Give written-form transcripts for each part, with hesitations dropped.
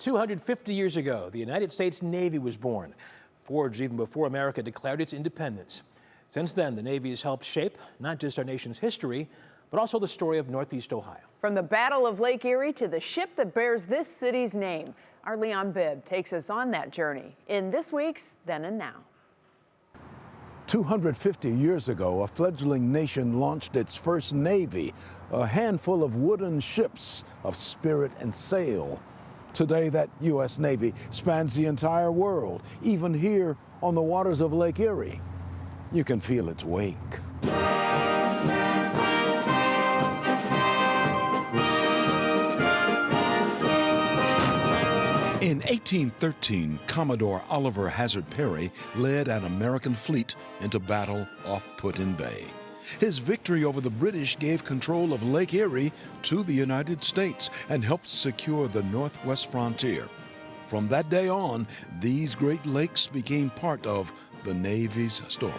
250 years ago, the United States Navy was born, forged even before America declared its independence. Since then, the Navy has helped shape not just our nation's history, but also the story of Northeast Ohio. From the Battle of Lake Erie to the ship that bears this city's name, our Leon Bibb takes us on that journey in this week's Then and Now. 250 years ago, a fledgling nation launched its first Navy, a handful of wooden ships of spirit and sail. Today, that U.S. Navy spans the entire world, even here on the waters of Lake Erie. You can feel its wake. In 1813, Commodore Oliver Hazard Perry led an American fleet into battle off Put-in Bay. His victory over the British gave control of Lake Erie to the United States and helped secure the northwest frontier. From that day on, these Great Lakes became part of the Navy's story.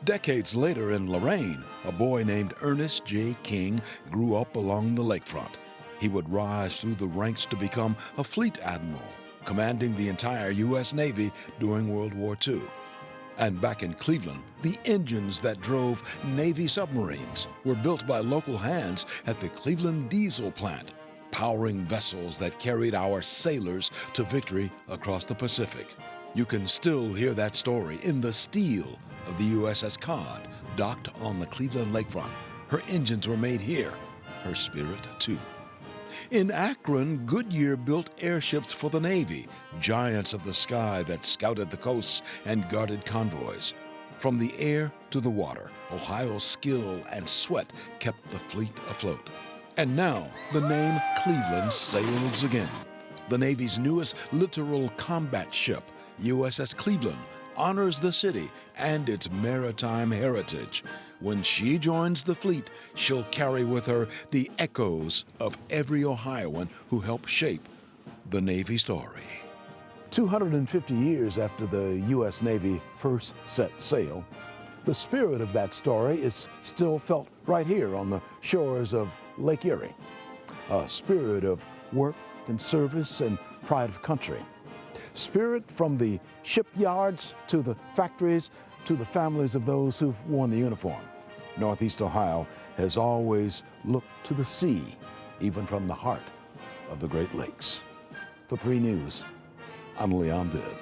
Decades later in Lorraine, a boy named Ernest J. King grew up along the lakefront. He would rise through the ranks to become a fleet admiral, commanding the entire U.S. Navy during World War II. And back in Cleveland, the engines that drove Navy submarines were built by local hands at the Cleveland Diesel plant, powering vessels that carried our sailors to victory across the Pacific. You can still hear that story in the steel of the USS Cod, docked on the Cleveland lakefront. Her engines were made here, her spirit too. In Akron, Goodyear built airships for the Navy, giants of the sky that scouted the coasts and guarded convoys. From the air to the water, Ohio's skill and sweat kept the fleet afloat. And now, the name Cleveland sails again. The Navy's newest littoral combat ship, USS Cleveland, honors the city and its maritime heritage. When she joins the fleet, she'll carry with her the echoes of every Ohioan who helped shape the Navy story. 250 years after the U.S. Navy first set sail, the spirit of that story is still felt right here on the shores of Lake Erie. A spirit of work and service and pride of country. Spirit from the shipyards to the factories to the families of those who've worn the uniform. Northeast Ohio has always looked to the sea, even from the heart of the Great Lakes. For 3 News, I'm Leon Bibb.